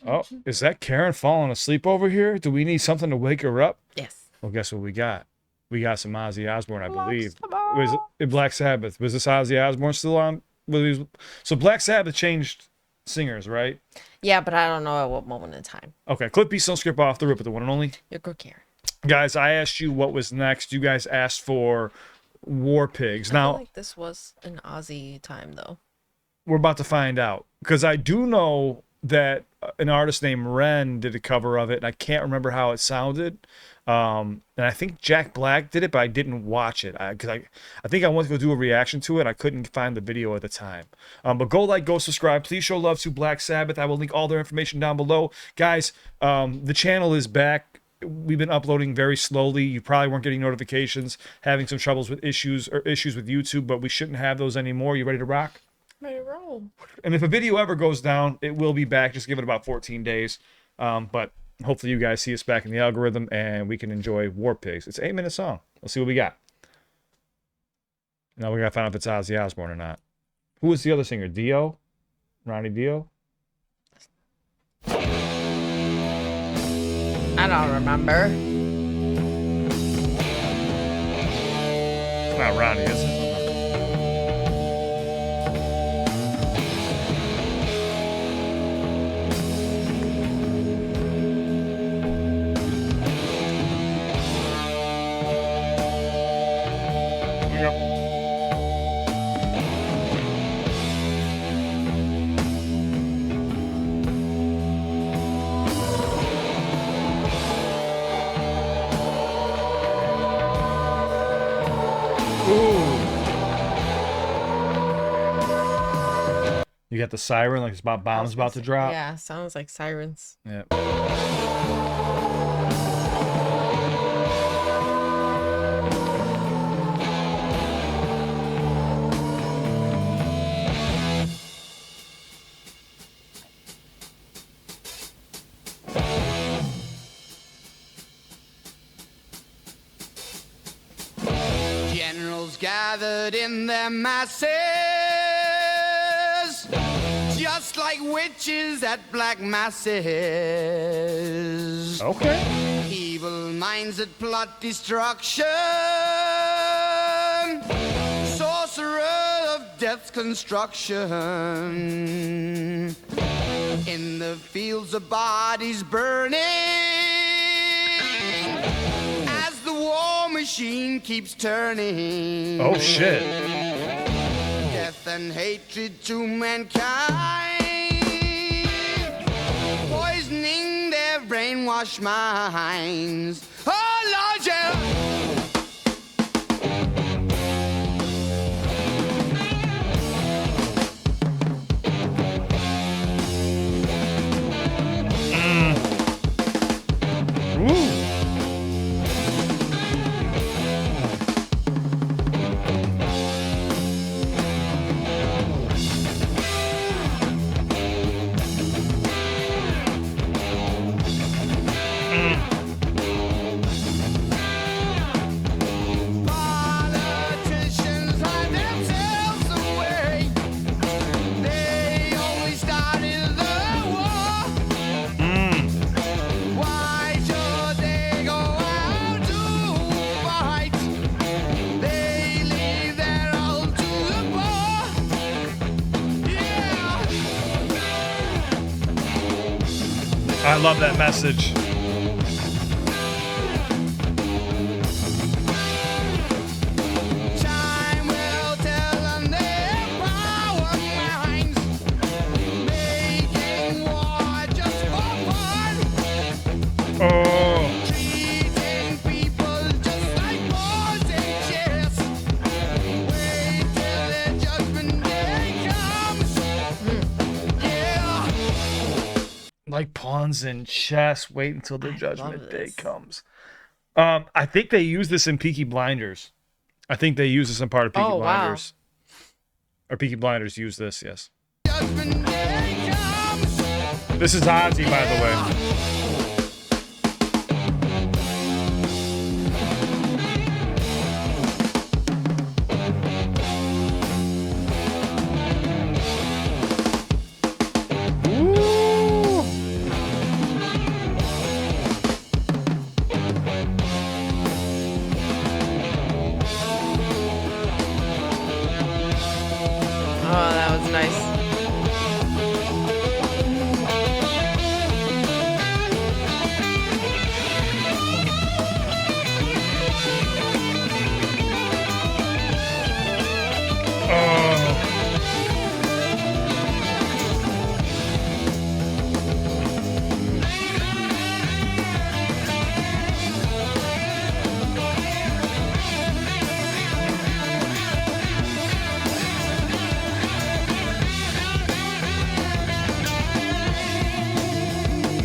Oh, is that Karen falling asleep over here? Do we need something to wake her up? Yes. Well, guess what we got? We got some Ozzy Osbourne, I believe. Was it Black Sabbath? Was this Ozzy Osbourne still on? So Black Sabbath changed singers, right? Yeah, but I don't know at what moment in time. Okay, CliffBeats don't skip off the rip with the one and only. You're good, Karen. Guys, I asked you what was next. You guys asked for War Pigs. I Now, feel like this was an Aussie time, though. we're about to find out. Because I do know that an artist named Ren did a cover of it, and I can't remember how it sounded. And I think Jack Black did it, but I didn't watch it. I think I wanted to go do a reaction to it. I couldn't find the video at the time. But go like, go subscribe. Please show love to Black Sabbath. I will link all their information down below. Guys, the channel is back. We've been uploading very slowly. You probably weren't getting notifications, having some troubles with issues with YouTube, but we shouldn't have those anymore. You ready to rock? Ready to roll. And if a video ever goes down, it will be back. Just give it about 14 days. But hopefully you guys see us back in the algorithm and we can enjoy War Pigs. It's an 8-minute song. Let's see what we got. Now we got to find out if it's Ozzy Osbourne or not. Who was the other singer? Dio? Ronnie Dio? I don't remember. It's not Ronnie, is it? You got the siren, like it's about bombs about to drop. Yeah, sounds like sirens. Yeah. Generals gathered in their masses, just like witches at black masses. Okay. Evil minds that plot destruction, sorcerer of death's construction. In the fields of bodies burning, as the war machine keeps turning. Oh, shit. Death and hatred to mankind, poisoning their brainwashed minds. Oh, Lord, yeah. Politicians hide themselves away. They only started the war. Why should they go out to fight? They leave their all to the poor. Yeah. I love that message. Time will tell on their power minds, making war just for fun, Oh. treating people just like pawns and chess. Wait till their judgment day comes. Yeah. Like pawns in chess. Wait until the I judgment love day this. comes. I think they use this in Peaky Blinders. I think they use this in part of Peaky Oh, wow. Blinders. Or Peaky Blinders use this, yes. Judgment day comes. This is Ozzy, by the way. Ooh.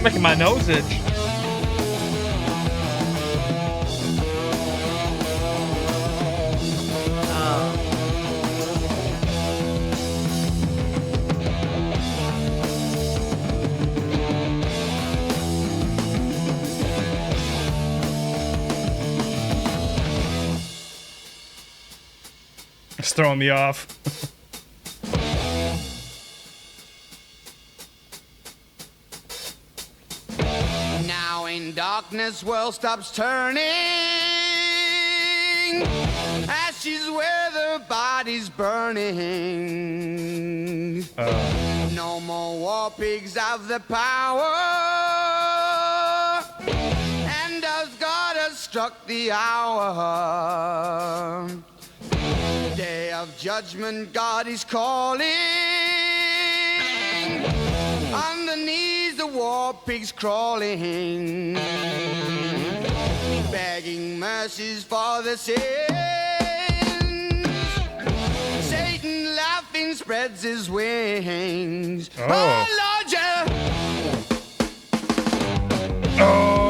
making my nose itch. It's throwing me off. Now in darkness, world stops turning. Ashes where the body's burning. No more war pigs have the power. And as God has struck the hour, day of judgment, God is calling. On the knees, the war pigs crawling, begging mercies for the sins. Satan laughing spreads his wings. Oh, Lord, yeah. Oh.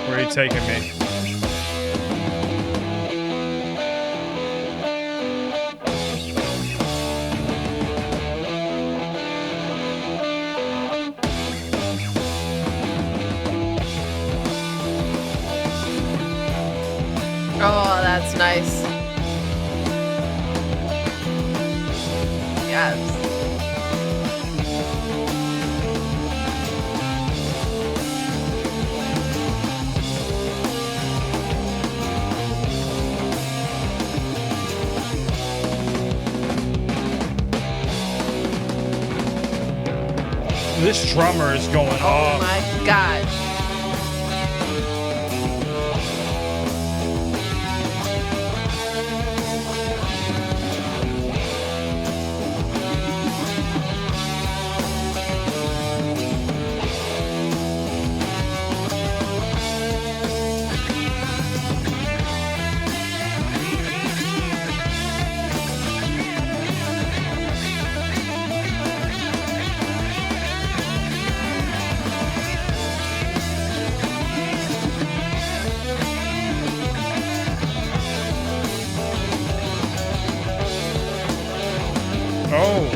Where are you taking me? Oh, that's nice. Yes. This drummer is going Oh off. my gosh. Oh.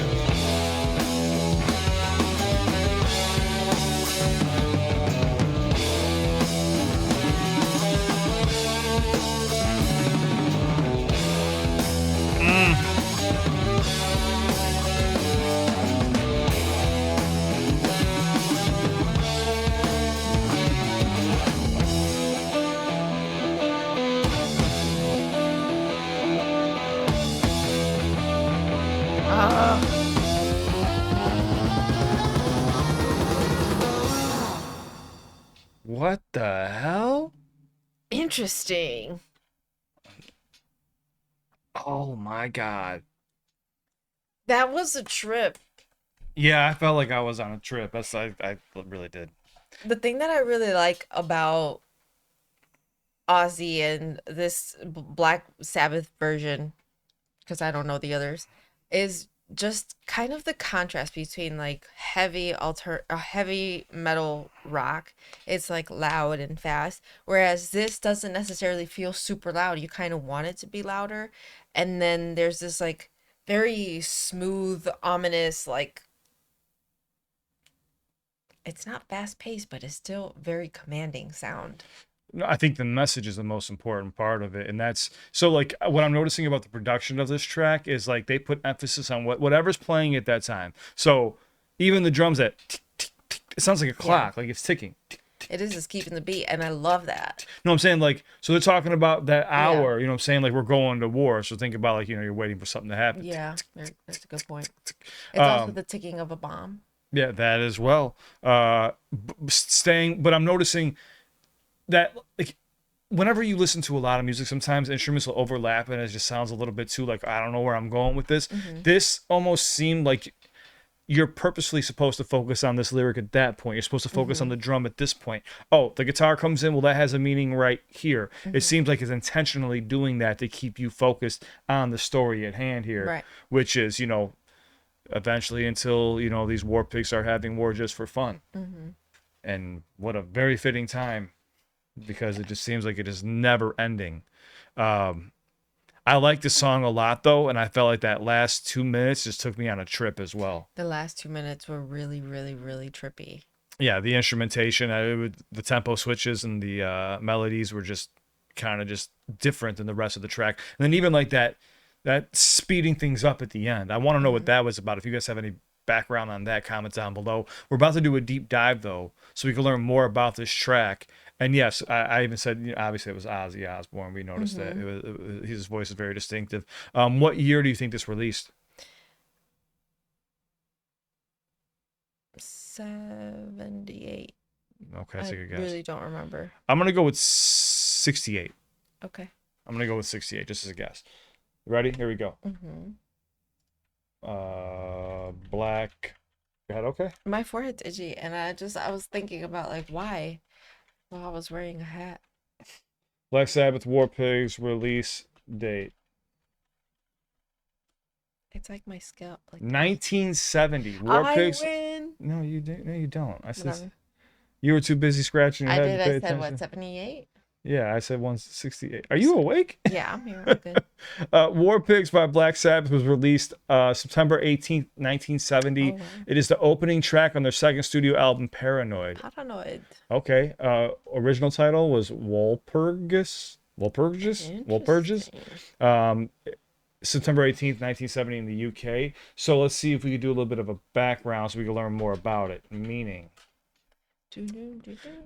What the hell? Interesting. Oh my god. That was a trip. Yeah, I felt like I was on a trip. I really did. The thing that I really like about Ozzy and this Black Sabbath version, because I don't know the others, is just kind of the contrast between like heavy metal rock. It's like loud and fast, whereas this doesn't necessarily feel super loud. You kind of want it to be louder, and then there's this like very smooth, ominous, like it's not fast paced, but it's still very commanding sound. No, I think the message is the most important part of it, and that's so like what I'm noticing about the production of this track is like they put emphasis on whatever's playing at that time. So even the drums that tick, tick, tick, it sounds like a clock, like it's ticking. Tick, tick. It is just keeping the beat, and I love that. No, I'm saying like so they're talking about that hour. You know, what I'm saying like we're going to war. So think about like you're waiting for something to happen. Yeah, that's a good point. It's also the ticking of a bomb. Yeah, that as well. But I'm noticing that like whenever you listen to a lot of music, sometimes instruments will overlap and it just sounds a little bit too like I don't know where I'm going with this. This almost seemed like you're purposely supposed to focus on this lyric at that point. You're supposed to focus on the drum at this point. Oh, the guitar comes in. Well, that has a meaning right here. It seems like it's intentionally doing that to keep you focused on the story at hand here, Right. which is, eventually until, these war pigs start having war just for fun. And what a very fitting time because it just seems like it is never ending. I like this song a lot though, and I felt like that last 2 minutes just took me on a trip as well. The last 2 minutes were really, really, really trippy. Yeah, the instrumentation, the tempo switches and the melodies were just kind of just different than the rest of the track. And then even like that speeding things up at the end. I want to know what that was about. If you guys have any background on that, comment down below. We're about to do a deep dive though, so we can learn more about this track. And yes, I even said, obviously it was Ozzy Osbourne. We noticed that his voice is very distinctive. What year do you think this released? 78. Okay, take a guess. I really don't remember. I'm gonna go with 68. Okay. I'm gonna go with 68, just as a guess. Ready? Here we go. Black. Go ahead. Okay. My forehead's itchy, and I was thinking about like why while I was wearing a hat. Black Sabbath War Pigs release date. It's like my scalp. Like 1970. War I Pigs. win. No, you didn't. No, you don't. I said Whatever. you were too busy scratching your I head did. to pay I said attention. what, 78? Yeah, I said 168. Are you awake? Yeah, I'm here. I'm good. War Pigs by Black Sabbath was released September 18th, 1970. Oh, wow. It is the opening track on their second studio album, Paranoid. Paranoid. Okay. Original title was Walpurgis. Walpurgis. September 18th, 1970 in the UK. So let's see if we could do a little bit of a background so we can learn more about it. Meaning.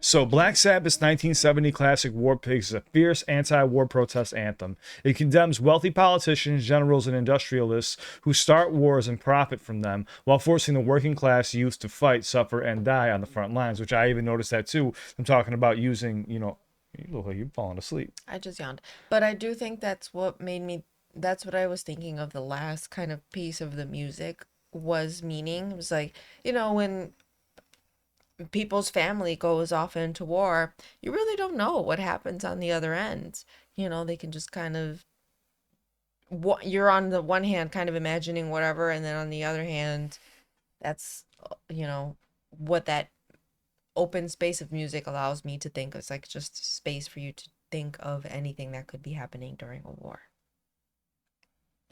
So Black Sabbath's 1970 classic War Pigs is a fierce anti-war protest anthem. It condemns wealthy politicians, generals, and industrialists who start wars and profit from them while forcing the working class youth to fight, suffer, and die on the front lines, which I even noticed that too. I'm talking about using, you look like you're falling asleep. I just yawned. But I do think that's what I was thinking of the last kind of piece of the music was meaning. It was like, when people's family goes off into war, you really don't know what happens on the other end. They can just kind of, you're on the one hand kind of imagining whatever, and then on the other hand, that's, what that open space of music allows me to think. It's like just space for you to think of anything that could be happening during a war.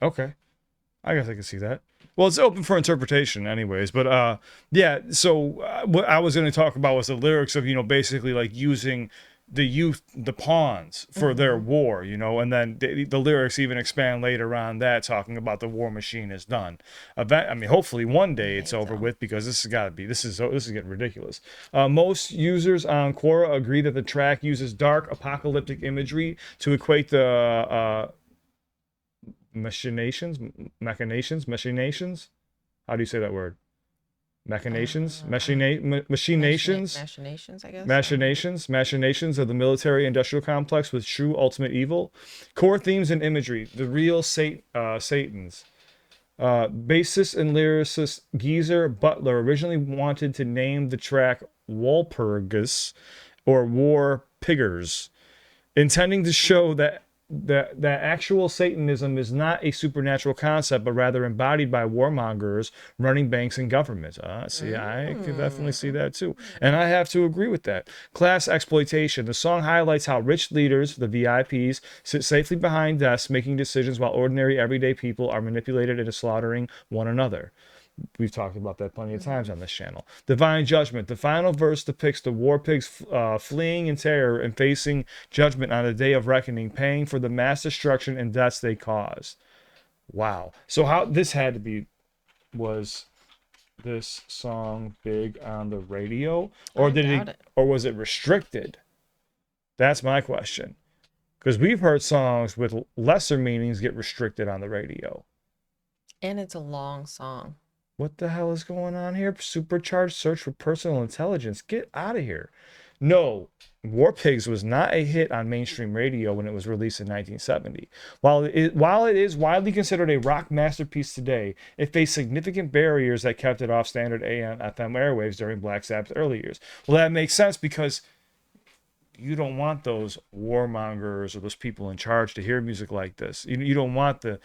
Okay. I guess I can see that. Well, it's open for interpretation anyways, but yeah, so what I was going to talk about was the lyrics of, basically like using the youth, the pawns for their war, and then the lyrics even expand later on that, talking about the war machine is done. Hopefully one day it's over with, because this is getting ridiculous. Most users on Quora agree that the track uses dark apocalyptic imagery to equate the machinations. How do you say that word? Machinations, I guess. Machinations of the military-industrial complex with true ultimate evil. Core themes and imagery. The real Satans. Bassist and lyricist Geezer Butler originally wanted to name the track Walpurgis or War Piggers, intending to show that actual Satanism is not a supernatural concept, but rather embodied by warmongers running banks and governments. See, I can definitely see that too. And I have to agree with that. Class exploitation. The song highlights how rich leaders, the VIPs, sit safely behind desks making decisions while ordinary everyday people are manipulated into slaughtering one another. We've talked about that plenty of times on this channel. Divine judgment. The final verse depicts the war pigs fleeing in terror and facing judgment on the day of reckoning, paying for the mass destruction and deaths they caused. Wow. So was this song big on the radio, or or was it restricted? That's my question. Because we've heard songs with lesser meanings get restricted on the radio. And it's a long song. What the hell is going on here? Supercharged search for personal intelligence. Get out of here. No, War Pigs was not a hit on mainstream radio when it was released in 1970. While it is widely considered a rock masterpiece today, it faced significant barriers that kept it off standard AM FM airwaves during Black Sabbath's early years. Well, that makes sense because you don't want those warmongers or those people in charge to hear music like this. You don't want the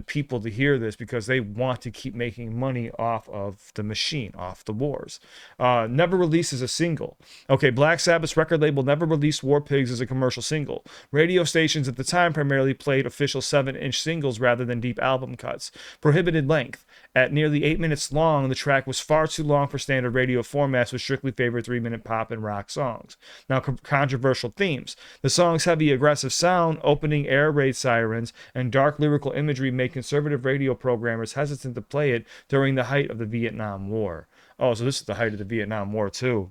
people to hear this because they want to keep making money off of the machine, off the wars. Never released as a single. Okay, Black Sabbath's record label never released War Pigs as a commercial single. Radio stations at the time primarily played official 7-inch singles rather than deep album cuts. Prohibited length. At nearly 8 minutes long, the track was far too long for standard radio formats, which strictly favored 3-minute pop and rock songs. Now, controversial themes. The song's heavy, aggressive sound, opening air raid sirens, and dark lyrical imagery made conservative radio programmers hesitant to play it during the height of the Vietnam War. Oh, so this is the height of the Vietnam War, too.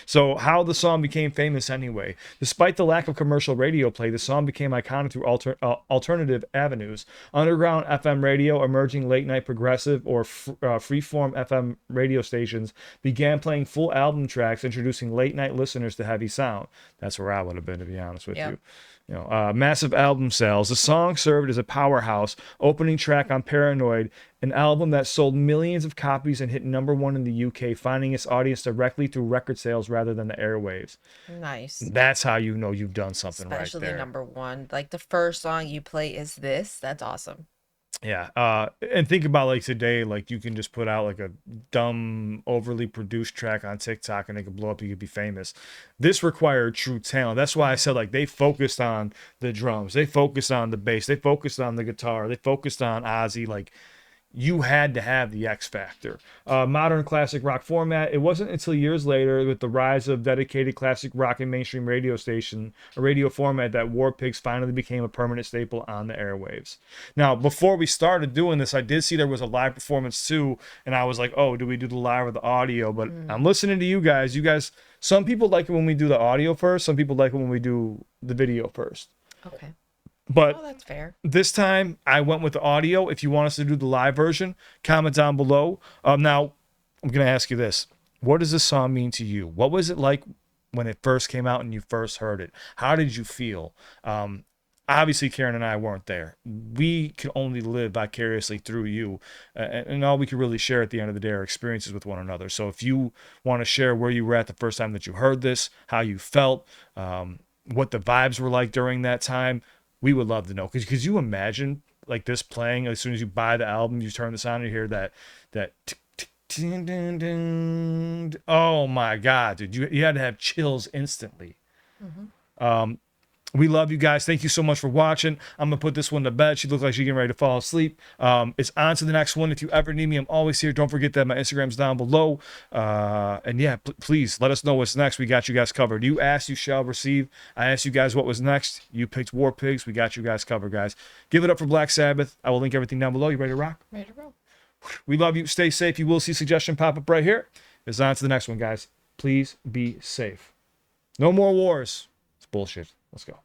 So how the song became famous anyway. Despite the lack of commercial radio play, the song became iconic through alternative avenues. Underground FM radio, emerging late-night progressive or freeform FM radio stations began playing full album tracks, introducing late-night listeners to heavy sound. That's where I would have been, to be honest with you. Massive album sales. The song served as a powerhouse, opening track on Paranoid, an album that sold millions of copies and hit #1 in the UK, finding its audience directly through record sales rather than the airwaves. Nice. That's how you know you've done something Especially right there. #1. Like the first song you play is this. That's awesome. Yeah. And think about like today, like you can just put out like a dumb, overly produced track on TikTok and it could blow up. You could be famous. This required true talent. That's why I said like they focused on the drums, they focused on the bass, they focused on the guitar, they focused on Ozzy. Like you had to have the X factor. Modern classic rock format. It wasn't until years later, with the rise of dedicated classic rock and mainstream radio station, a radio format, that War Pigs finally became a permanent staple on the airwaves. Now, before we started doing this, I did see there was a live performance too, and I was like, oh, do we do the live or the audio? But I'm listening to you guys. You guys, some people like it when we do the audio first. Some people like it when we do the video first. Okay. But That's fair. this time I went with the audio. If you want us to do the live version, comment down below. Now, I'm going to ask you this. What does this song mean to you? What was it like when it first came out and you first heard it? How did you feel? Obviously, Karen and I weren't there. We can only live vicariously through you. And all we can really share at the end of the day are experiences with one another. So if you want to share where you were at the first time that you heard this, how you felt, what the vibes were like during that time, we would love to know. Because could you imagine like this playing as soon as you buy the album, you turn this on and you hear that oh my God, dude, you had to have chills instantly. We love you guys. Thank you so much for watching. I'm going to put this one to bed. She looks like she's getting ready to fall asleep. It's on to the next one. If you ever need me, I'm always here. Don't forget that my Instagram's down below. And yeah, please let us know what's next. We got you guys covered. You asked, you shall receive. I asked you guys what was next. You picked War Pigs. We got you guys covered, guys. Give it up for Black Sabbath. I will link everything down below. You ready to rock? Ready to roll. We love you. Stay safe. You will see suggestion pop up right here. It's on to the next one, guys. Please be safe. No more wars. It's bullshit. Let's go.